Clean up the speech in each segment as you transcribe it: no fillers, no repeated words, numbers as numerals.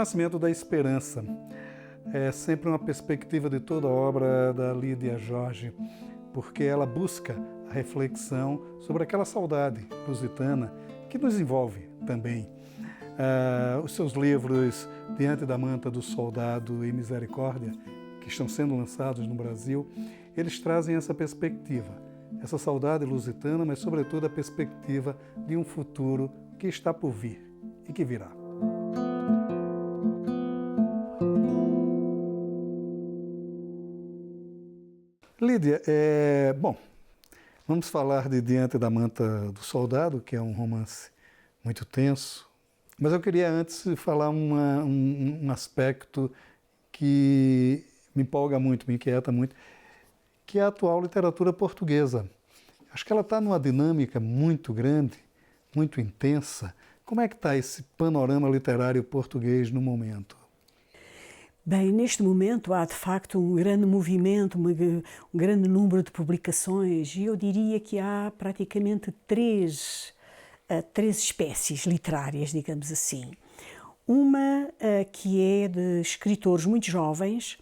Renascimento da Esperança é sempre uma perspectiva de toda a obra da Lídia Jorge, porque ela busca a reflexão sobre aquela saudade lusitana que nos envolve também. Os seus livros Diante da Manta do Soldado e Misericórdia, que estão sendo lançados no Brasil, eles trazem essa perspectiva, essa saudade lusitana, mas sobretudo a perspectiva de um futuro que está por vir e que virá. Lídia, vamos falar de Diante da Manta do Soldado, que é um romance muito tenso, mas eu queria antes falar um aspecto que me empolga muito, me inquieta muito, que é a atual literatura portuguesa. Acho que ela está numa dinâmica muito grande, muito intensa. Como é que está esse panorama literário português no momento? Bem, neste momento há de facto um grande movimento, um grande número de publicações, e eu diria que há praticamente três espécies literárias, digamos assim. Uma que é de escritores muito jovens,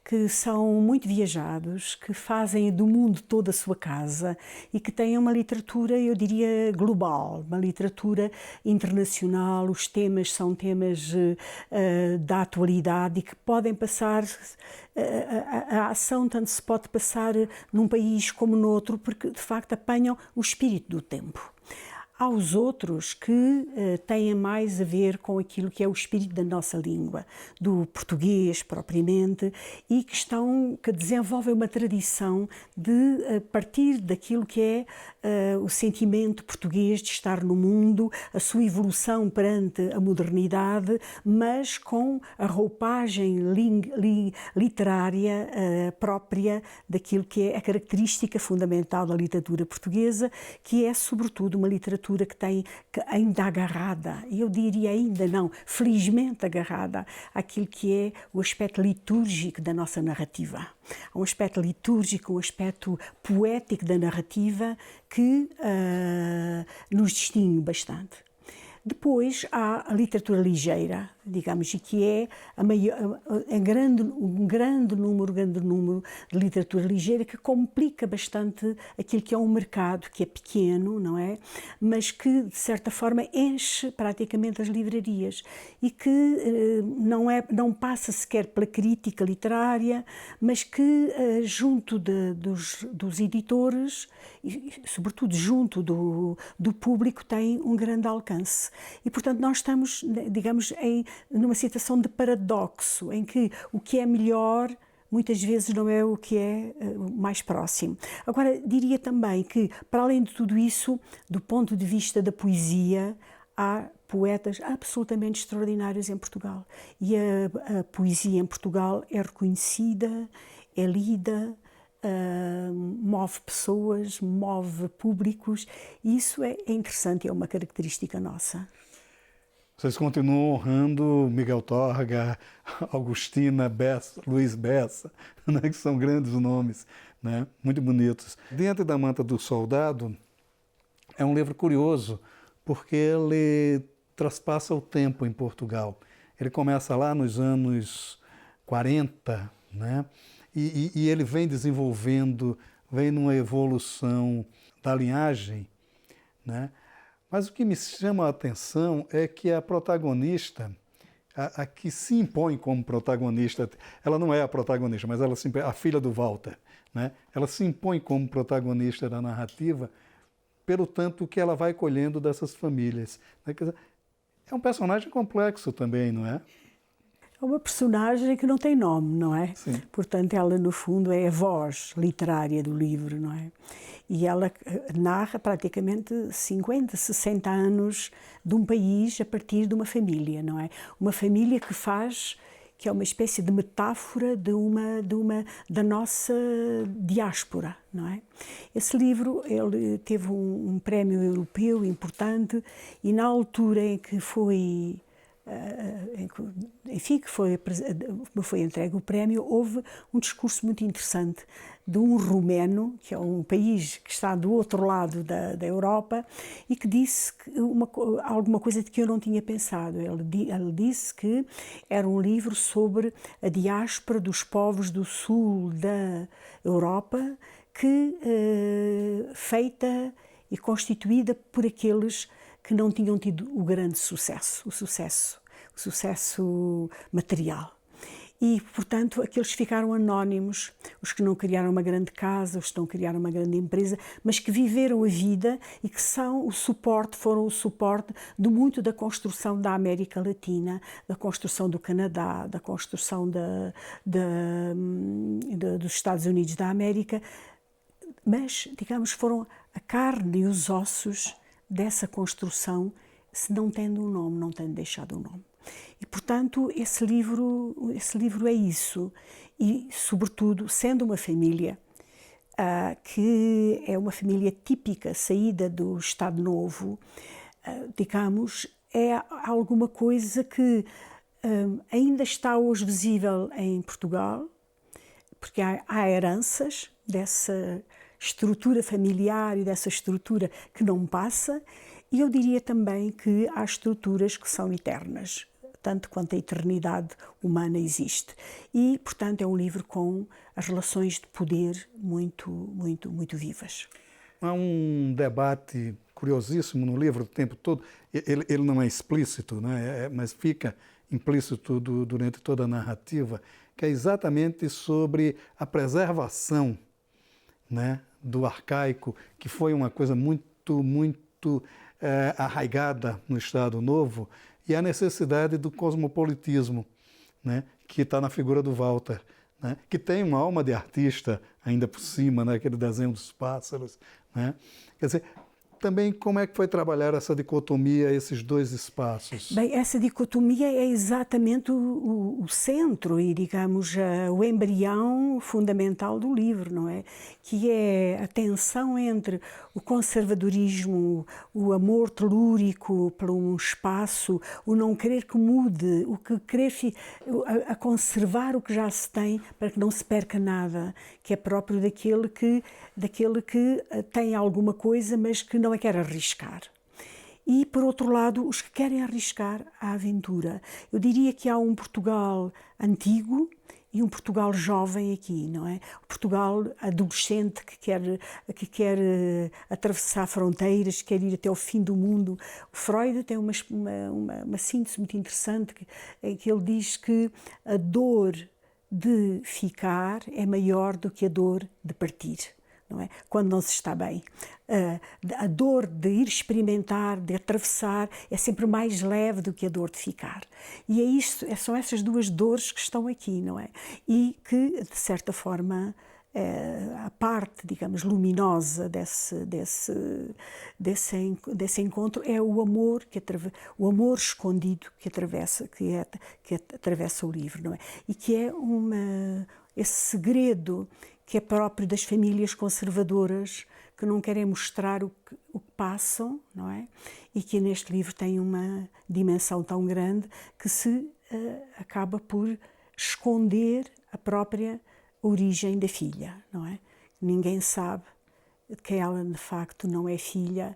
que são muito viajados, que fazem do mundo toda a sua casa e que têm uma literatura, eu diria, global, uma literatura internacional. Os temas são temas da atualidade e que podem passar, a ação tanto se pode passar num país como noutro, porque de facto apanham o espírito do tempo. Há os outros que têm mais a ver com aquilo que é o espírito da nossa língua, do português propriamente, e que desenvolvem uma tradição de partir daquilo que é o sentimento português de estar no mundo, a sua evolução perante a modernidade, mas com a roupagem literária própria daquilo que é a característica fundamental da literatura portuguesa, que é sobretudo uma literatura que ainda agarrada, eu diria ainda não, felizmente agarrada àquilo que é o aspecto litúrgico da nossa narrativa. Há um aspecto litúrgico, um aspecto poético da narrativa que nos distingue bastante. Depois há a literatura ligeira, digamos, e que é um grande número de literatura ligeira que complica bastante aquilo que é um mercado que é pequeno, não é? Mas que, de certa forma, enche praticamente as livrarias e que não passa sequer pela crítica literária, mas que, junto dos editores e, sobretudo, junto do público, tem um grande alcance. E, portanto, nós estamos, digamos, numa situação de paradoxo, em que o que é melhor muitas vezes não é o que é mais próximo. Agora, diria também que, para além de tudo isso, do ponto de vista da poesia, há poetas absolutamente extraordinários em Portugal. E a poesia em Portugal é reconhecida, é lida, move pessoas, move públicos, e isso é interessante, é uma característica nossa. Vocês continuam honrando Miguel Torga, Augustina Bessa, Luiz Bessa, né, que são grandes nomes, né, muito bonitos. Diante da Manta do Soldado é um livro curioso, porque ele traspassa o tempo em Portugal. Ele começa lá nos anos 40, né, e ele vem desenvolvendo, vem numa evolução da linhagem, né. Mas o que me chama a atenção é que a protagonista, a que se impõe como protagonista, ela não é a protagonista, mas ela a filha do Walter, né? Ela se impõe como protagonista da narrativa pelo tanto que ela vai colhendo dessas famílias. Né? Quer dizer, é um personagem complexo também, não é? É uma personagem que não tem nome, não é? Sim. Portanto, ela no fundo é a voz literária do livro, não é? E ela narra praticamente 50, 60 anos de um país a partir de uma família, não é? Uma família que é uma espécie de metáfora da nossa diáspora, não é? Esse livro, ele teve um prémio europeu importante e na altura em que foi enfim, que foi entregue o prémio, houve um discurso muito interessante de um romeno, que é um país que está do outro lado da Europa, e que disse alguma coisa de que eu não tinha pensado. Ele disse que era um livro sobre a diáspora dos povos do sul da Europa, feita e constituída por aqueles que não tinham tido o grande sucesso, o sucesso material. E, portanto, aqueles ficaram anónimos, os que não criaram uma grande casa, os que não criaram uma grande empresa, mas que viveram a vida e que foram o suporte de muito da construção da América Latina, da construção do Canadá, da construção dos Estados Unidos da América, mas, digamos, foram a carne e os ossos dessa construção, se não tendo um nome, não tendo deixado um nome. E, portanto, esse livro é isso. E, sobretudo, sendo uma família que é uma família típica, saída do Estado Novo, digamos, é alguma coisa que ainda está hoje visível em Portugal, porque há heranças dessa estrutura familiar e dessa estrutura que não passa, e eu diria também que há estruturas que são eternas, tanto quanto a eternidade humana existe. E, portanto, é um livro com as relações de poder muito, muito, muito vivas. Há um debate curiosíssimo no livro o tempo todo. Ele não é explícito, né? Mas fica implícito durante toda a narrativa, que é exatamente sobre a preservação, né, do arcaico, que foi uma coisa muito, muito arraigada no Estado Novo, e a necessidade do cosmopolitismo, né, que está na figura do Walter, né, que tem uma alma de artista ainda por cima, né, aquele desenho dos pássaros, né? Quer dizer, também como é que foi trabalhar essa dicotomia, esses dois espaços? Bem, essa dicotomia é exatamente o centro e, digamos, o embrião fundamental do livro, não é? Que é a tensão entre o conservadorismo, o amor telúrico por um espaço, o não querer que mude, o que querer a conservar o que já se tem para que não se perca nada, que é próprio daquele que tem alguma coisa, mas que não a quer arriscar. E, por outro lado, os que querem arriscar a aventura. Eu diria que há um Portugal antigo e um Portugal jovem aqui, não é? O Portugal adolescente que quer atravessar fronteiras, que quer ir até ao fim do mundo. O Freud tem uma síntese muito interessante em que ele diz que a dor de ficar é maior do que a dor de partir. Não é? Quando não se está bem. A dor de ir experimentar, de atravessar, é sempre mais leve do que a dor de ficar. E são essas duas dores que estão aqui, não é? E que, de certa forma, a parte, digamos, luminosa desse encontro é o amor o amor escondido que atravessa o livro, não é? E que é esse segredo que é próprio das famílias conservadoras, que não querem mostrar o que passam, não é? E que neste livro tem uma dimensão tão grande que se acaba por esconder a própria origem da filha, não é? Ninguém sabe que ela, de facto, não é filha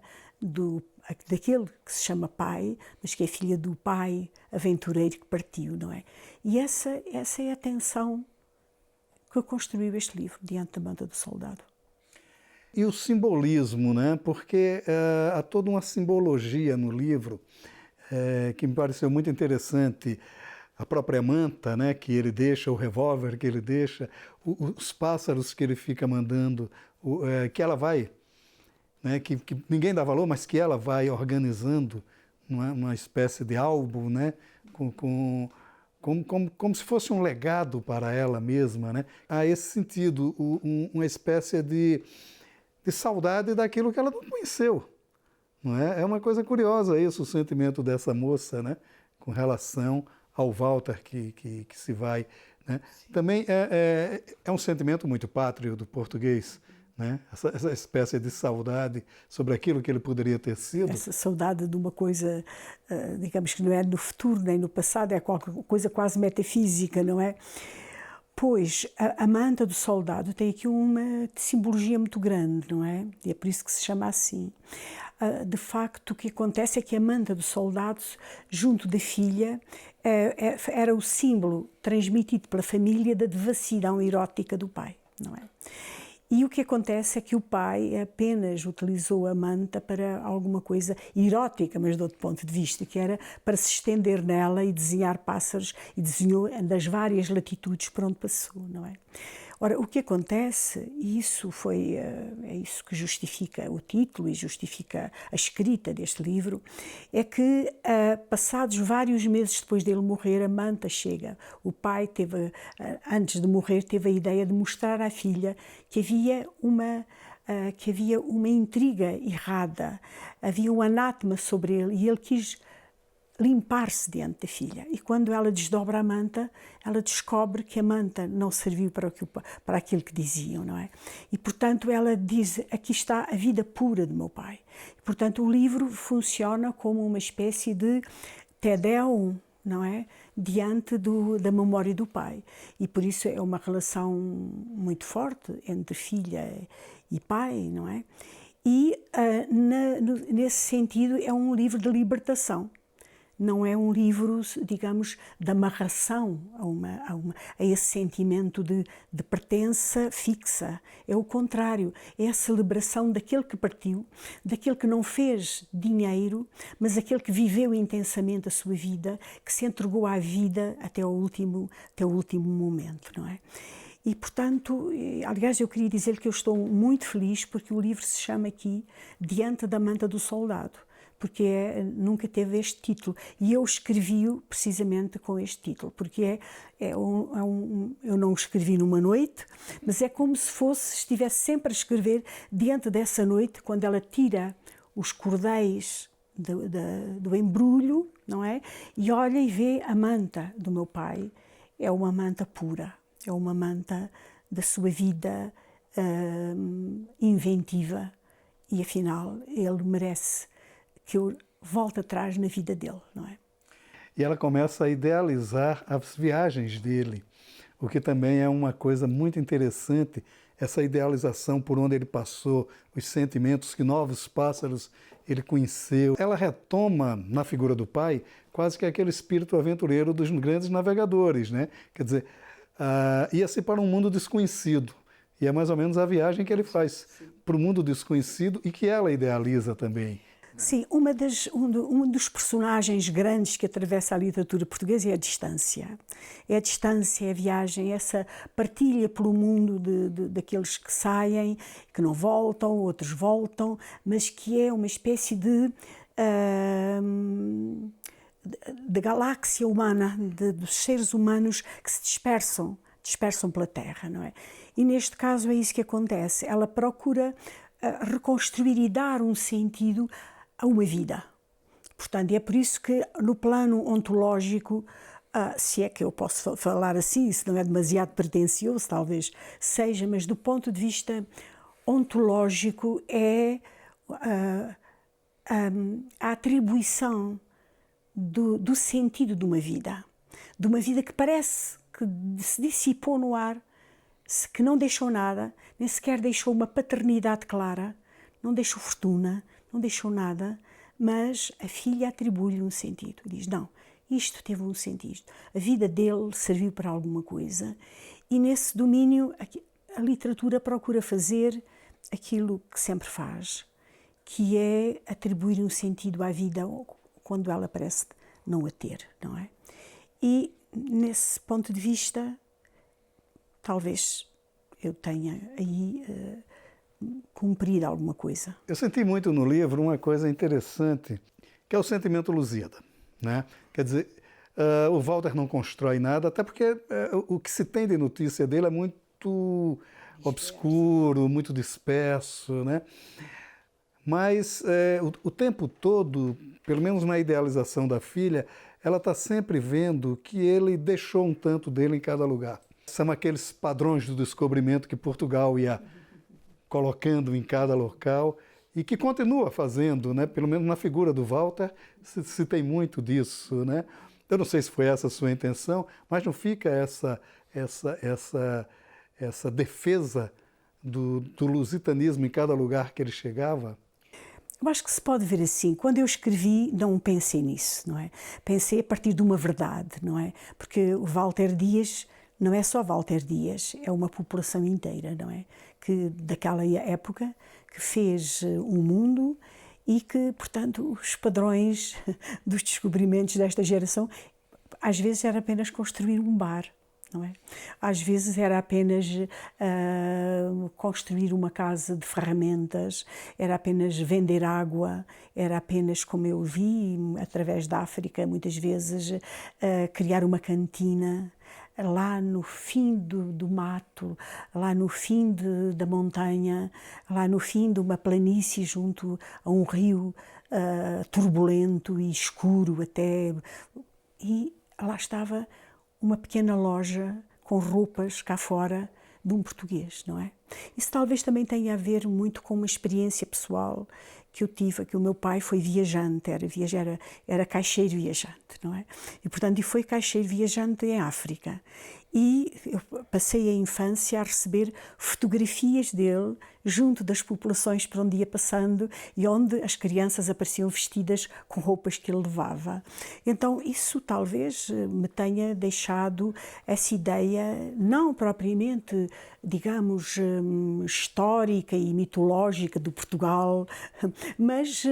daquele que se chama pai, mas que é filha do pai aventureiro que partiu, não é? E essa é a tensão que construiu este livro, Diante da Manta do Soldado. E o simbolismo, né? Porque há toda uma simbologia no livro que me pareceu muito interessante. A própria manta, né, que ele deixa, o revólver que ele deixa, os pássaros que ele fica mandando, que ela vai, né, que ninguém dá valor, mas que ela vai organizando uma espécie de álbum, né, como se fosse um legado para ela mesma, né? Há esse sentido, uma espécie de saudade daquilo que ela não conheceu. Não é? É uma coisa curiosa isso, o sentimento dessa moça, né? Com relação ao Walter que se vai. Né? Também é um sentimento muito pátrio do português, né? Essa espécie de saudade sobre aquilo que ele poderia ter sido. Essa saudade de uma coisa, digamos que não é no futuro nem no passado, é qualquer coisa quase metafísica, não é? Pois, a manta do soldado tem aqui uma simbologia muito grande, não é? E é por isso que se chama assim. De facto, o que acontece é que a manta do soldado, junto da filha, era o símbolo transmitido pela família da devassidão erótica do pai, não é? E o que acontece é que o pai apenas utilizou a manta para alguma coisa erótica, mas de outro ponto de vista, que era para se estender nela e desenhar pássaros, e desenhou das várias latitudes por onde passou, não é? Ora, o que acontece, e isso é isso que justifica o título e justifica a escrita deste livro, é que passados vários meses depois dele morrer, a manta chega. O pai antes de morrer, teve a ideia de mostrar à filha que havia uma intriga errada, havia um anátema sobre ele e ele quis limpar-se diante da filha. E quando ela desdobra a manta, ela descobre que a manta não serviu para aquilo que diziam, não é? E, portanto, ela diz, aqui está a vida pura do meu pai. E, portanto, o livro funciona como uma espécie de Tedeum, não é? Diante da memória do pai. E, por isso, é uma relação muito forte entre filha e pai, não é? E, nesse sentido, é um livro de libertação. Não é um livro, digamos, de amarração a esse sentimento de pertença fixa. É o contrário, é a celebração daquele que partiu, daquele que não fez dinheiro, mas aquele que viveu intensamente a sua vida, que se entregou à vida até o último momento, não é? E, portanto, aliás, eu queria dizer que eu estou muito feliz porque o livro se chama aqui Diante da Manta do Soldado, porque nunca teve este título. E eu escrevi-o precisamente com este título, porque eu não o escrevi numa noite, mas é como se estivesse sempre a escrever diante dessa noite, quando ela tira os cordéis do embrulho, não é? E olha e vê a manta do meu pai. É uma manta pura, é uma manta da sua vida inventiva. E, afinal, ele merece que eu volte atrás na vida dele, não é? E ela começa a idealizar as viagens dele, o que também é uma coisa muito interessante, essa idealização por onde ele passou, os sentimentos, que novos pássaros ele conheceu. Ela retoma na figura do pai quase que aquele espírito aventureiro dos grandes navegadores, né? Quer dizer, ia-se para um mundo desconhecido. E é mais ou menos a viagem que ele faz para o mundo desconhecido e que ela idealiza também. Sim, um dos personagens grandes que atravessa a literatura portuguesa é a distância. É a distância, é a viagem, essa partilha pelo mundo daqueles que saem, que não voltam, outros voltam, mas que é uma espécie de galáxia humana, dos seres humanos que se dispersam pela Terra, não é? E neste caso é isso que acontece. Ela procura reconstruir e dar um sentido a uma vida. Portanto, é por isso que no plano ontológico, se é que eu posso falar assim, se não é demasiado pretencioso, talvez seja, mas do ponto de vista ontológico é a atribuição do sentido de uma vida que parece que se dissipou no ar, que não deixou nada, nem sequer deixou uma paternidade clara, não deixou fortuna, não deixou nada, mas a filha atribui-lhe um sentido. Diz, não, isto teve um sentido. A vida dele serviu para alguma coisa. E nesse domínio, a literatura procura fazer aquilo que sempre faz, que é atribuir um sentido à vida quando ela parece não a ter, não é? E, nesse ponto de vista, talvez eu tenha aí cumprir alguma coisa. Eu senti muito no livro uma coisa interessante, que é o sentimento Lusíada, né? Quer dizer, o Walter não constrói nada, até porque o que se tem de notícia dele é muito obscuro, muito disperso, né? Mas o tempo todo, pelo menos na idealização da filha, ela está sempre vendo que ele deixou um tanto dele em cada lugar. São aqueles padrões do descobrimento que Portugal ia colocando em cada local e que continua fazendo, né? Pelo menos na figura do Walter se tem muito disso, né? Eu não sei se foi essa a sua intenção, mas não fica essa defesa do lusitanismo em cada lugar que ele chegava? Eu acho que se pode ver assim. Quando eu escrevi, não pensei nisso, não é? Pensei a partir de uma verdade, não é? Porque o Walter Dias não é só Walter Dias, é uma população inteira, não é? Que daquela época que fez um mundo e que, portanto, os padrões dos descobrimentos desta geração, às vezes era apenas construir um bar. Não é? Às vezes era apenas construir uma casa de ferramentas, era apenas vender água, era apenas, como eu vi, através da África, muitas vezes, criar uma cantina lá no fim do mato, lá no fim da montanha, lá no fim de uma planície junto a um rio turbulento e escuro até. E lá estava uma pequena loja com roupas cá fora de um português, não é? Isso talvez também tenha a ver muito com uma experiência pessoal que eu tive, que o meu pai foi viajante, era caixeiro viajante, não é? E, portanto, foi caixeiro viajante em África. E eu passei a infância a receber fotografias dele junto das populações por onde ia passando e onde as crianças apareciam vestidas com roupas que ele levava. Então isso talvez me tenha deixado essa ideia, não propriamente, digamos, histórica e mitológica do Portugal, mas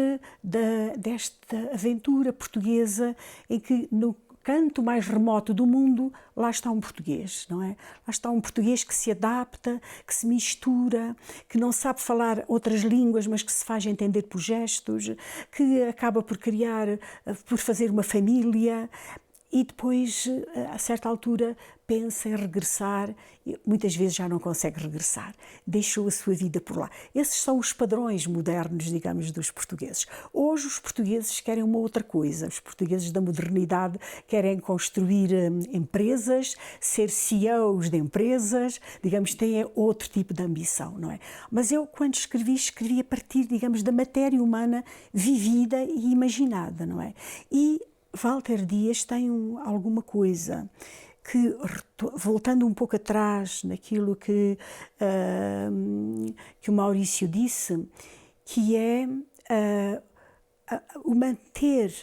desta aventura portuguesa em que no canto mais remoto do mundo, lá está um português, não é? Lá está um português que se adapta, que se mistura, que não sabe falar outras línguas, mas que se faz entender por gestos, que acaba por por fazer uma família e depois, a certa altura, pensa em regressar, e muitas vezes já não consegue regressar, deixou a sua vida por lá. Esses são os padrões modernos, digamos, dos portugueses. Hoje os portugueses querem uma outra coisa, os portugueses da modernidade querem construir empresas, ser CEOs de empresas, digamos, têm outro tipo de ambição, não é? Mas eu, quando escrevi a partir, digamos, da matéria humana vivida e imaginada, não é? E Walter Dias tem alguma coisa que, voltando um pouco atrás naquilo que o Maurício disse, que é o manter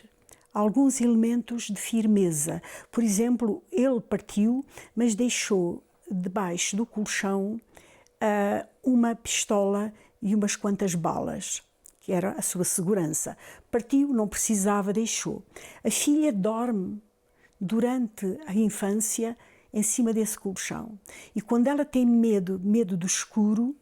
alguns elementos de firmeza. Por exemplo, ele partiu, mas deixou debaixo do colchão uma pistola e umas quantas balas, que era a sua segurança. Partiu, não precisava, deixou. A filha dorme durante a infância em cima desse colchão. E quando ela tem medo do escuro,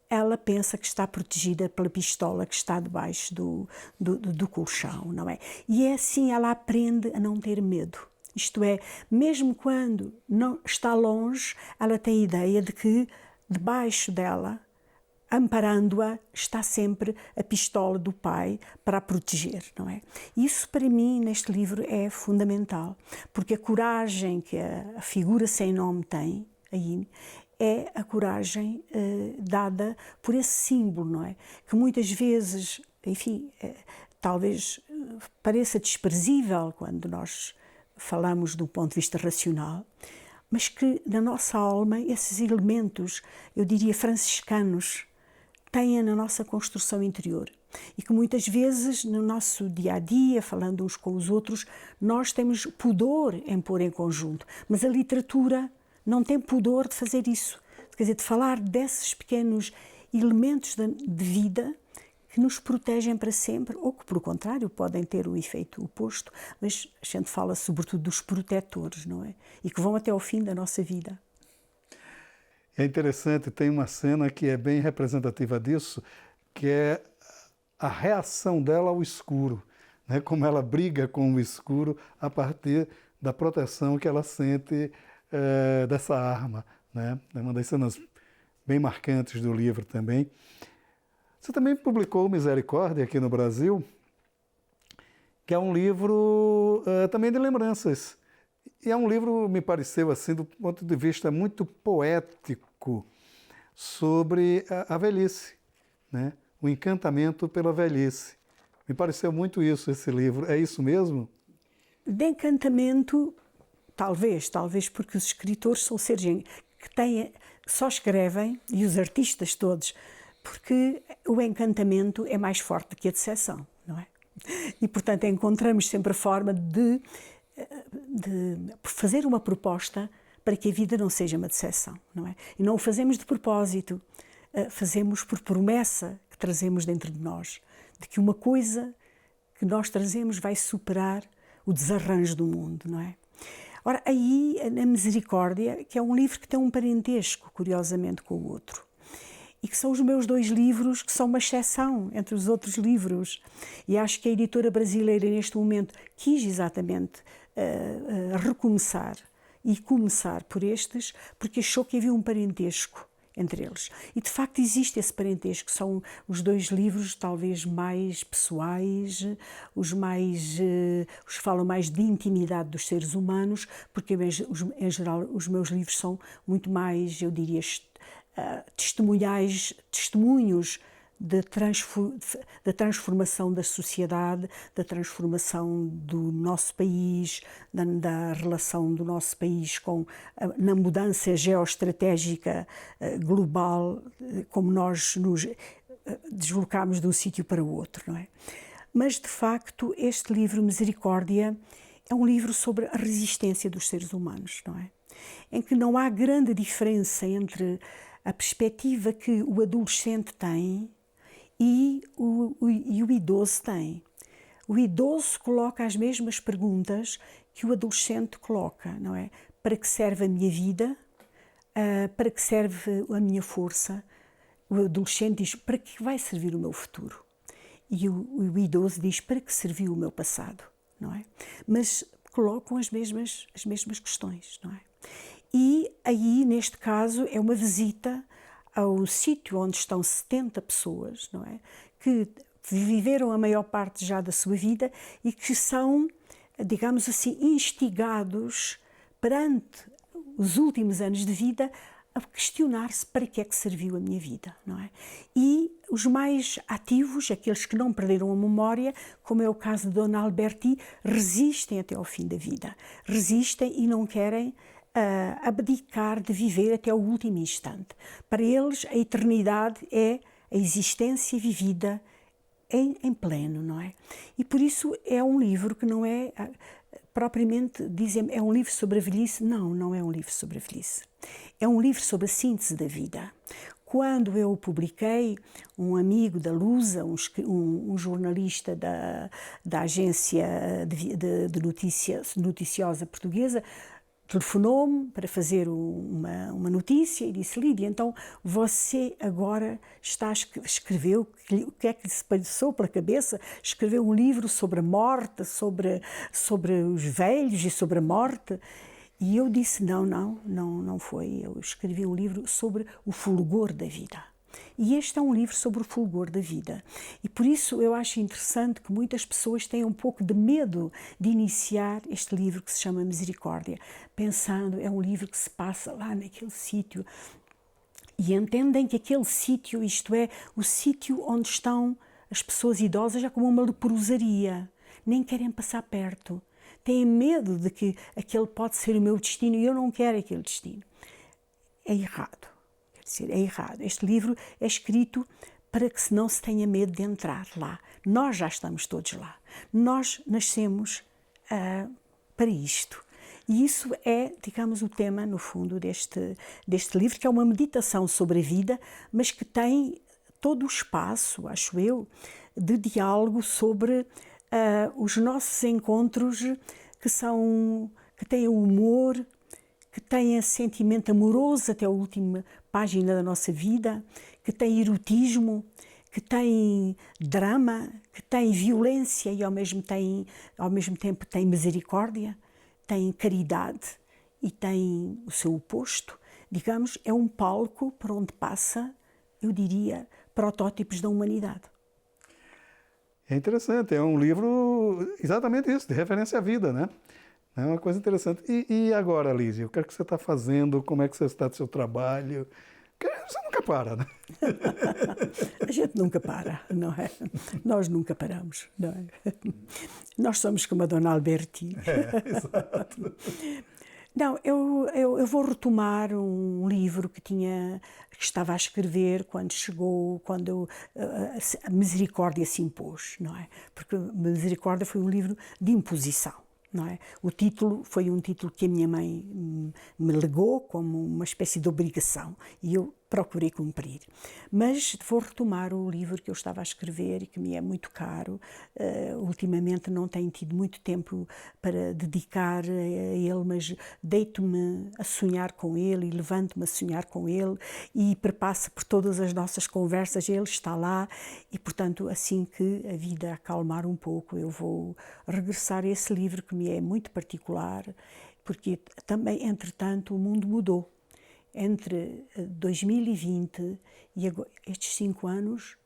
ela pensa que está protegida pela pistola que está debaixo do colchão, não é? E é assim, ela aprende a não ter medo. Isto é, mesmo quando não está longe, ela tem a ideia de que debaixo dela, amparando-a, está sempre a pistola do pai para a proteger, não é? Isso, para mim, neste livro é fundamental, porque a coragem que a figura sem nome tem aí é a coragem dada por esse símbolo, não é? Que muitas vezes, enfim, talvez pareça desprezível quando nós falamos do ponto de vista racional, mas que na nossa alma esses elementos, eu diria franciscanos, têm na nossa construção interior e que muitas vezes no nosso dia-a-dia, falando uns com os outros, nós temos pudor em pôr em conjunto, mas a literatura não tem pudor de fazer isso, quer dizer, de falar desses pequenos elementos de vida que nos protegem para sempre, ou que, por contrário, podem ter o efeito oposto, mas a gente fala sobretudo dos protetores, não é? E que vão até ao fim da nossa vida. É interessante, tem uma cena que é bem representativa disso, que é a reação dela ao escuro, né? Como ela briga com o escuro a partir da proteção que ela sente dessa arma, né? É uma das cenas bem marcantes do livro também. Você também publicou Misericórdia aqui no Brasil, que é um livro também de lembranças. E é um livro, me pareceu assim, do ponto de vista muito poético, sobre a velhice, né? O encantamento pela velhice. Me pareceu muito isso, esse livro. É isso mesmo? De encantamento, talvez porque os escritores são seres que só escrevem, e os artistas todos, porque o encantamento é mais forte do que a decepção, não é? E, portanto, encontramos sempre a forma de fazer uma proposta para que a vida não seja uma decepção, não é? E não o fazemos de propósito, fazemos por promessa que trazemos dentro de nós, de que uma coisa que nós trazemos vai superar o desarranjo do mundo, não é? Ora, aí, na Misericórdia, que é um livro que tem um parentesco, curiosamente, com o outro, e que são os meus 2 livros que são uma exceção entre os outros livros. E acho que a editora brasileira, neste momento, quis exatamente recomeçar e começar por estes, porque achou que havia um parentesco entre eles. E, de facto, existe esse parentesco. São os 2 livros, talvez, mais pessoais, os que falam mais de intimidade dos seres humanos, porque, em geral, os meus livros são muito mais, eu diria, testemunhos da transformação da sociedade, da transformação do nosso país, da relação do nosso país na mudança geoestratégica global, como nós nos deslocamos de um sítio para o outro, não é? Mas, de facto, este livro, Misericórdia, é um livro sobre a resistência dos seres humanos, não é? Em que não há grande diferença entre a perspectiva que o adolescente tem e o idoso tem. O idoso coloca as mesmas perguntas que o adolescente coloca, não é? Para que serve a minha vida? Para que serve a minha força? O adolescente diz, para que vai servir o meu futuro? E o idoso diz, para que serviu o meu passado, não é? Mas colocam as mesmas questões, não é? E aí, neste caso, é uma visita ao sítio onde estão 70 pessoas, não é? Que viveram a maior parte já da sua vida e que são, digamos assim, instigados perante os últimos anos de vida a questionar-se para que é que serviu a minha vida, não é? E os mais ativos, aqueles que não perderam a memória, como é o caso de Dona Alberti, resistem até ao fim da vida. Resistem e não querem abdicar de viver até o último instante. Para eles, a eternidade é a existência vivida em pleno, não é? E por isso é um livro que não é propriamente, dizem, é um livro sobre a velhice. Não, não é um livro sobre a velhice. É um livro sobre a síntese da vida. Quando eu o publiquei, um amigo da Lusa, um jornalista da agência de noticiosa portuguesa, telefonou-me para fazer uma notícia e disse, Lídia, então você agora escreveu, o que é que lhe se passou pela cabeça? Escreveu um livro sobre a morte, sobre os velhos e sobre a morte. E eu disse, não foi. Eu escrevi um livro sobre o fulgor da vida. E este é um livro sobre o fulgor da vida. E por isso eu acho interessante que muitas pessoas tenham um pouco de medo de iniciar este livro que se chama Misericórdia, pensando, é um livro que se passa lá naquele sítio. E entendem que aquele sítio, isto é, o sítio onde estão as pessoas idosas, já como uma leprosaria. Nem querem passar perto. Têm medo de que aquele pode ser o meu destino e eu não quero aquele destino. É errado. É errado. Este livro é escrito para que não se tenha medo de entrar lá. Nós já estamos todos lá. Nós nascemos para isto. E isso é, digamos, o tema, no fundo, deste livro, que é uma meditação sobre a vida, mas que tem todo o espaço, acho eu, de diálogo sobre os nossos encontros que têm o humor, que têm sentimento amoroso até a última página da nossa vida, que têm erotismo, que têm drama, que têm violência e ao mesmo tempo têm misericórdia, têm caridade e têm o seu oposto. Digamos, é um palco por onde passa, eu diria, protótipos da humanidade. É interessante, é um livro exatamente isso, de referência à vida, né? É uma coisa interessante. E agora, Lídia, o que é que você está fazendo? Como é que você está do seu trabalho? Porque você nunca para, né? A gente nunca para, não é? Nós nunca paramos, não é? Nós somos como a Dona Alberti. Exato. Não, eu vou retomar um livro que estava a escrever quando a Misericórdia se impôs, não é? Porque Misericórdia foi um livro de imposição, não é? O título foi um título que a minha mãe me legou como uma espécie de obrigação e eu procurei cumprir. Mas vou retomar o livro que eu estava a escrever e que me é muito caro. Ultimamente não tenho tido muito tempo para dedicar a ele, mas deito-me a sonhar com ele e levanto-me a sonhar com ele e perpassa por todas as nossas conversas, ele está lá e, portanto, assim que a vida acalmar um pouco, eu vou regressar a esse livro que me é muito particular, porque também, entretanto, o mundo mudou. Entre 2020 e agora, estes 5 anos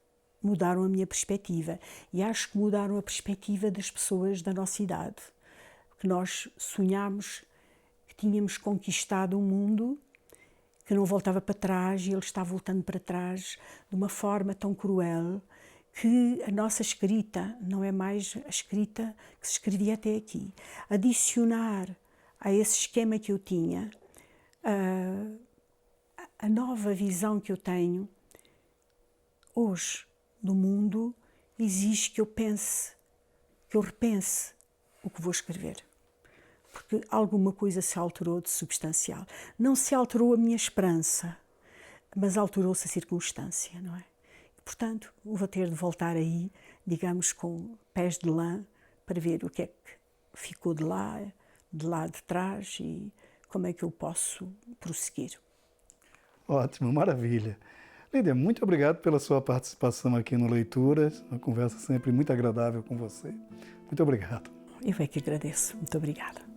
mudaram a minha perspectiva e acho que mudaram a perspectiva das pessoas da nossa idade, que nós sonhámos que tínhamos conquistado um mundo que não voltava para trás e ele está voltando para trás de uma forma tão cruel que a nossa escrita não é mais a escrita que se escrevia até aqui. Adicionar a esse esquema que eu tinha a nova visão que eu tenho hoje do mundo exige que eu pense, que eu repense o que vou escrever. Porque alguma coisa se alterou de substancial. Não se alterou a minha esperança, mas alterou-se a circunstância, não é? E, portanto, vou ter de voltar aí, digamos, com pés de lã, para ver o que é que ficou de lá de trás e como é que eu posso prosseguir. Ótimo, maravilha. Lídia, muito obrigado pela sua participação aqui no Leituras, uma conversa sempre muito agradável com você. Muito obrigado. Eu é que agradeço. Muito obrigada.